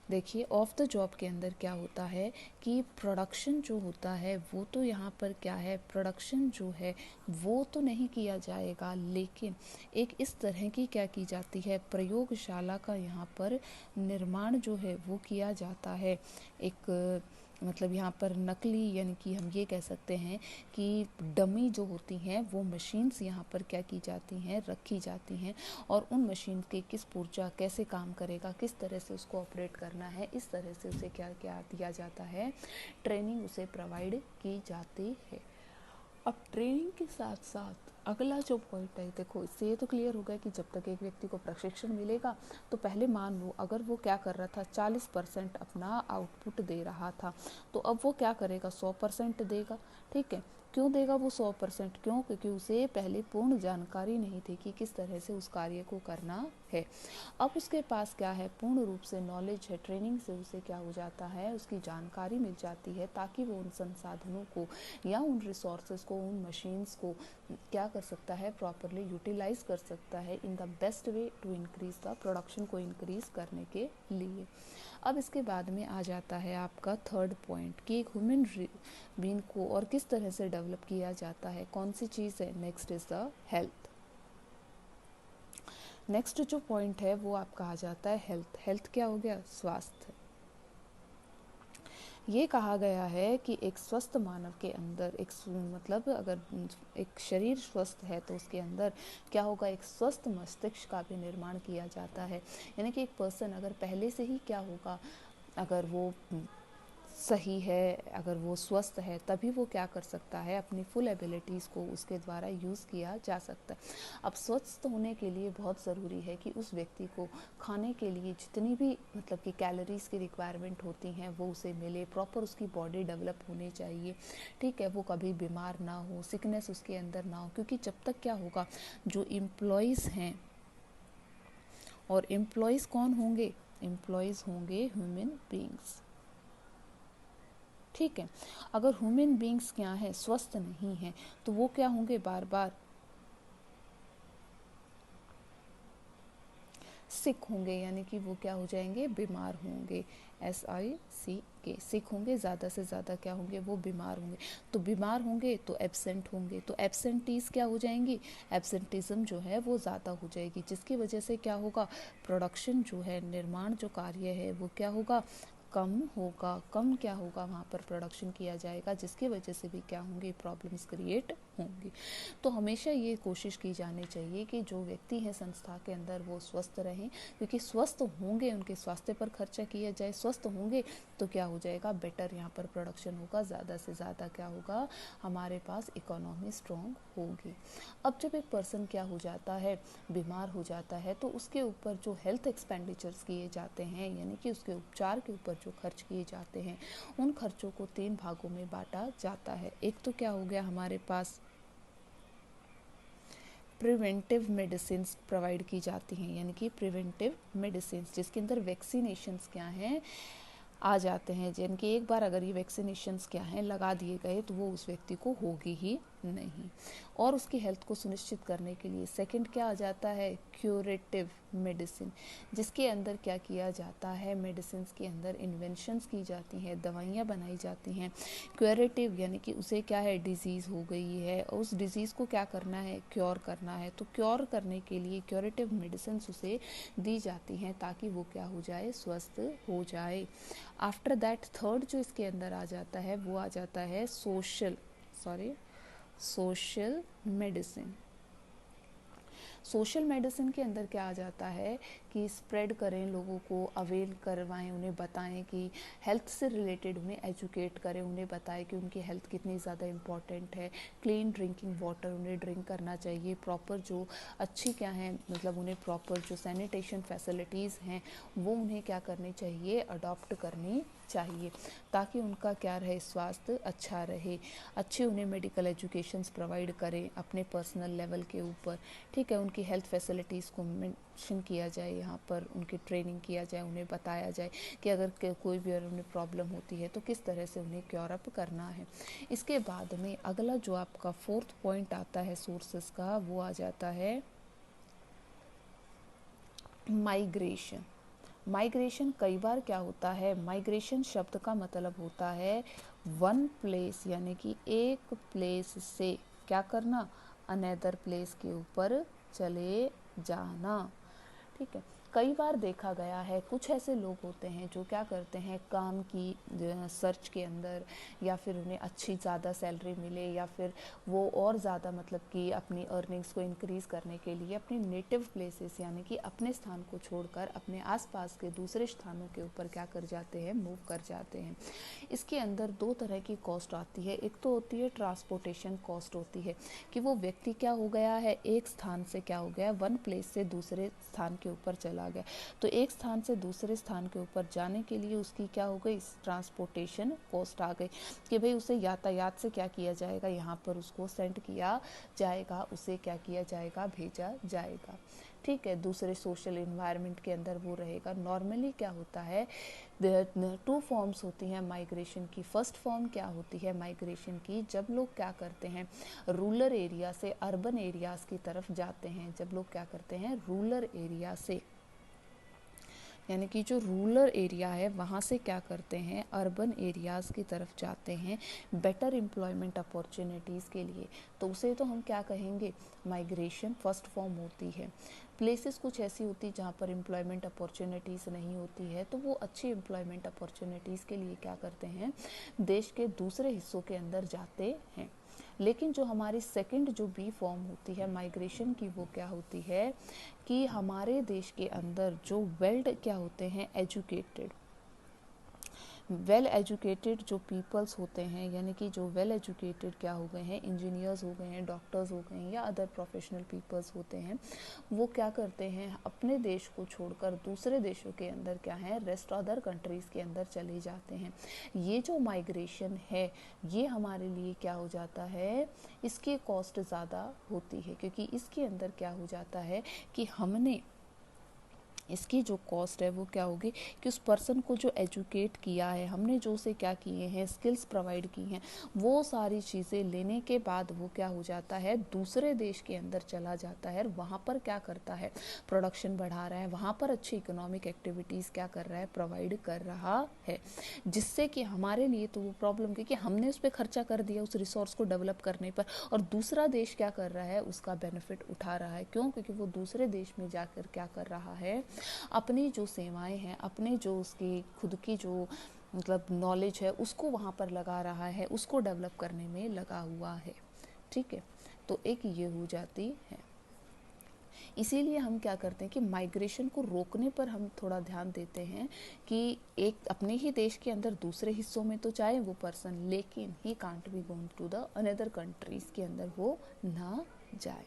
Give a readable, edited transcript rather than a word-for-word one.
देखिए of the job के अंदर क्या होता है कि प्रोडक्शन जो होता है वो तो यहाँ पर क्या है, प्रोडक्शन जो है वो तो नहीं किया जाएगा, लेकिन एक इस तरह की क्या की जाती है, प्रयोगशाला का यहाँ पर निर्माण जो है वो किया जाता है। एक मतलब यहाँ पर नकली, यानी कि हम ये कह सकते हैं कि डमी जो होती हैं वो मशीन्स यहाँ पर क्या की जाती हैं, रखी जाती हैं, और उन मशीन के किस पुर्जा कैसे काम करेगा, किस तरह से उसको ऑपरेट करना है, इस तरह से उसे क्या क्या दिया जाता है, ट्रेनिंग उसे प्रोवाइड की जाती है। अब ट्रेनिंग के साथ साथ अगला जो पॉइंट है, देखो इससे ये तो क्लियर हो गया कि जब तक एक व्यक्ति को प्रशिक्षण मिलेगा, तो पहले मान लो अगर वो क्या कर रहा था, 40% अपना आउटपुट दे रहा था, तो अब वो क्या करेगा, 100% देगा। ठीक है, क्यों देगा वो 100%? क्यों? क्योंकि उसे पहले पूर्ण जानकारी नहीं थी कि किस तरह से उस कार्य को करना है। अब उसके पास क्या है, पूर्ण रूप से नॉलेज है, ट्रेनिंग से उसे क्या हो जाता है, उसकी जानकारी मिल जाती है, ताकि वो उन संसाधनों को या उन रिसोर्सेज को, उन मशीन्स को क्या कर सकता है, प्रॉपरली यूटिलाइज कर सकता है in the best way to increase the production को इंक्रीज करने के लिए। अब इसके बाद में आ जाता है आपका थर्ड पॉइंट कि एक ह्यूमन बीइंग को और किस तरह से डेवलप किया जाता है, कौन सी चीज़ है, next is the health. Next जो पॉइंट है वो आपका आ जाता है हेल्थ। हेल्थ क्या हो गया, स्वास्थ्य। ये कहा गया है कि एक स्वस्थ मानव के अंदर एक मतलब अगर एक शरीर स्वस्थ है तो उसके अंदर क्या होगा, एक स्वस्थ मस्तिष्क का भी निर्माण किया जाता है। यानी कि एक पर्सन अगर पहले से ही क्या होगा, अगर वो सही है, अगर वो स्वस्थ है, तभी वो क्या कर सकता है, अपनी फुल एबिलिटीज़ को उसके द्वारा यूज़ किया जा सकता है। अब स्वस्थ होने के लिए बहुत ज़रूरी है कि उस व्यक्ति को खाने के लिए जितनी भी मतलब कि कैलोरीज़ की रिक्वायरमेंट होती हैं वो उसे मिले, प्रॉपर उसकी बॉडी डेवलप होनी चाहिए। ठीक है, वो कभी बीमार ना हो, सिकनेस उसके अंदर ना हो, क्योंकि जब तक क्या होगा, जो एम्प्लॉयज़ हैं, और एम्प्लॉयज़ कौन होंगे, एम्प्लॉयज़ होंगे ह्यूमन बींग्स। ठीक है, अगर ह्यूमन बींग्स क्या हैं, स्वस्थ नहीं हैं, तो वो क्या होंगे, बार बार सिक होंगे, यानी कि वो क्या हो जाएंगे, बीमार होंगे। SICK, सिक होंगे, ज़्यादा से ज़्यादा क्या होंगे, वो बीमार होंगे। तो बीमार होंगे तो एब्सेंट होंगे, तो एब्सेंटीज़ क्या हो जाएंगी, एब्सेंटिज्म जो है वो ज़्यादा हो जाएगी, जिसकी वजह से क्या होगा, प्रोडक्शन जो है, निर्माण जो कार्य है वो क्या होगा, कम होगा। कम क्या होगा, वहाँ पर प्रोडक्शन किया जाएगा, जिसकी वजह से भी क्या होंगी, प्रॉब्लम्स क्रिएट होंगी। तो हमेशा ये कोशिश की जानी चाहिए कि जो व्यक्ति है संस्था के अंदर वो स्वस्थ रहें, क्योंकि स्वस्थ होंगे, उनके स्वास्थ्य पर खर्चा किया जाए, स्वस्थ होंगे तो क्या हो जाएगा, बेटर यहाँ पर प्रोडक्शन होगा, ज़्यादा से ज़्यादा क्या होगा, हमारे पास इकोनॉमी स्ट्रॉन्ग होगी। अब जब एक पर्सन क्या हो जाता है, बीमार हो जाता है, तो उसके ऊपर जो हेल्थ एक्सपेंडिचर्स किए जाते हैं, यानी कि उसके उपचार के ऊपर जो खर्च किए जाते हैं, उन खर्चों को 3 भागों में बांटा जाता है। एक तो क्या हो गया, हमारे पास प्रिवेंटिव मेडिसिन प्रोवाइड की जाती हैं, यानी कि प्रिवेंटिव मेडिसिन जिसके अंदर वैक्सीनेशंस क्या हैं, आ जाते हैं, जिनकी एक बार अगर ये वैक्सीनेशंस क्या हैं लगा दिए गए तो वो उस व्यक्ति को होगी ही नहीं। और उसकी हेल्थ को सुनिश्चित करने के लिए सेकंड क्या आ जाता है, क्यूरेटिव मेडिसिन, जिसके अंदर क्या किया जाता है, मेडिसिन के अंदर इन्वेंशंस की जाती हैं, दवाइयाँ बनाई जाती हैं। क्यूरेटिव यानी कि उसे क्या है, डिजीज़ हो गई है, उस डिजीज़ को क्या करना है, क्योर करना है, तो क्योर करने के लिए क्यूरेटिव मेडिसिन उसे दी जाती हैं, ताकि वो क्या हो जाए, स्वस्थ हो जाए। आफ्टर दैट थर्ड जो इसके अंदर आ जाता है वो आ जाता है सोशल मेडिसिन। सोशल मेडिसिन के अंदर क्या आ जाता है कि स्प्रेड करें, लोगों को अवेल करवाएं, उन्हें बताएं कि हेल्थ से रिलेटेड, उन्हें एजुकेट करें, उन्हें बताएं कि उनकी हेल्थ कितनी ज़्यादा इम्पॉर्टेंट है। क्लीन ड्रिंकिंग वाटर उन्हें ड्रिंक करना चाहिए, प्रॉपर जो अच्छी क्या है, मतलब उन्हें प्रॉपर जो सैनिटेशन फैसिलिटीज़ हैं वो उन्हें क्या करनी चाहिए, अडॉप्ट करनी चाहिए, ताकि उनका क्या रहे, स्वास्थ्य अच्छा रहे। अच्छे उन्हें मेडिकल एजुकेशंस प्रोवाइड करें अपने पर्सनल लेवल के ऊपर। ठीक है, उनकी हेल्थ फैसिलिटीज़ को मेंशन किया जाए, यहाँ पर उनकी ट्रेनिंग किया जाए, उन्हें बताया जाए कि अगर कोई भी अगर उन्हें प्रॉब्लम होती है तो किस तरह से उन्हें क्योर अप करना है। इसके बाद में अगला जो आपका फोर्थ पॉइंट आता है सोर्सेस का, वो आ जाता है माइग्रेशन। माइग्रेशन कई बार क्या होता है, माइग्रेशन शब्द का मतलब होता है वन प्लेस, यानी कि एक प्लेस से क्या करना, अनदर प्लेस के ऊपर चले जाना। ठीक है, कई बार देखा गया है कुछ ऐसे लोग होते हैं जो क्या करते हैं, काम की सर्च के अंदर, या फिर उन्हें अच्छी ज़्यादा सैलरी मिले, या फिर वो और ज़्यादा मतलब कि अपनी अर्निंग्स को इंक्रीज़ करने के लिए अपनी नेटिव प्लेसेस यानी कि अपने स्थान को छोड़कर अपने आसपास के दूसरे स्थानों के ऊपर क्या कर जाते हैं, मूव कर जाते हैं। इसके अंदर दो तरह की कॉस्ट आती है, एक तो होती है ट्रांसपोर्टेशन कॉस्ट होती है, कि वो व्यक्ति क्या हो गया है, एक स्थान से क्या हो गया, वन प्लेस से दूसरे स्थान के ऊपर चला गया, तो एक स्थान से दूसरे स्थान के ऊपर जाने के लिए उसकी क्या हो गई, ट्रांसपोर्टेशन कॉस्ट आ गई, कि भाई उसे यातायात से क्या किया जाएगा, यहाँ पर उसको सेंड किया जाएगा, उसे क्या किया जाएगा, भेजा जाएगा। ठीक है, दूसरे सोशल इन्वायरमेंट के अंदर वो रहेगा। नॉर्मली क्या होता है, टू फॉर्म्स होती हैं माइग्रेशन की। फर्स्ट फॉर्म क्या होती है माइग्रेशन की, जब लोग क्या करते हैं, रूरल एरिया से अर्बन एरियाज़ की तरफ जाते हैं, जब लोग क्या करते हैं, रूरल एरिया से यानी कि जो रूरल एरिया है वहाँ से क्या करते हैं, अर्बन एरियाज़ की तरफ जाते हैं बेटर एम्प्लॉयमेंट अपॉर्चुनिटीज़ के लिए, तो उसे तो हम क्या कहेंगे, माइग्रेशन फर्स्ट फॉर्म होती है। प्लेसेस कुछ ऐसी होती है जहाँ पर एम्प्लॉयमेंट अपॉर्चुनिटीज़ नहीं होती है, तो वो अच्छी एम्प्लॉयमेंट अपॉर्चुनिटीज़ के लिए क्या करते हैं, देश के दूसरे हिस्सों के अंदर जाते हैं। लेकिन जो हमारी सेकंड जो बी फॉर्म होती है माइग्रेशन की, वो क्या होती है कि हमारे देश के अंदर जो वेल्ड क्या होते हैं, एजुकेटेड, वेल एजुकेटेड जो पीपल्स होते हैं, यानी कि जो वेल एजुकेटेड क्या हो गए हैं, इंजीनियर्स हो गए हैं, डॉक्टर्स हो गए हैं, या अदर प्रोफेशनल पीपल्स होते हैं, वो क्या करते हैं, अपने देश को छोड़कर दूसरे देशों के अंदर क्या है, रेस्ट अदर कंट्रीज़ के अंदर चले जाते हैं। ये जो माइग्रेशन है ये हमारे लिए क्या हो जाता है, इसकी कॉस्ट ज़्यादा होती है, क्योंकि इसके अंदर क्या हो जाता है कि हमने इसकी जो कॉस्ट है वो क्या होगी, कि उस पर्सन को जो एजुकेट किया है हमने, जो उसे क्या किए हैं, स्किल्स प्रोवाइड की हैं, वो सारी चीज़ें लेने के बाद वो क्या हो जाता है, दूसरे देश के अंदर चला जाता है, वहाँ पर क्या करता है, प्रोडक्शन बढ़ा रहा है, वहाँ पर अच्छी इकोनॉमिक एक्टिविटीज़ क्या कर रहा है, प्रोवाइड कर रहा है, जिससे कि हमारे लिए तो वो प्रॉब्लम, क्योंकि हमने उस पर खर्चा कर दिया उस रिसोर्स को डेवलप करने पर, और दूसरा देश क्या कर रहा है, उसका बेनिफिट उठा रहा है। क्यों, क्योंकि वो दूसरे देश में जाकर क्या कर रहा है, अपनी जो सेवाएं हैं, अपने जो उसकी खुद की जो मतलब नॉलेज है उसको वहाँ पर लगा रहा है, उसको डेवलप करने में लगा हुआ है। ठीक है, तो एक ये हो जाती है। इसीलिए हम क्या करते हैं कि माइग्रेशन को रोकने पर हम थोड़ा ध्यान देते हैं कि एक अपने ही देश के अंदर दूसरे हिस्सों में तो चाहे वो पर्सन, लेकिन he can't be going to the another countries के अंदर वो ना जाए।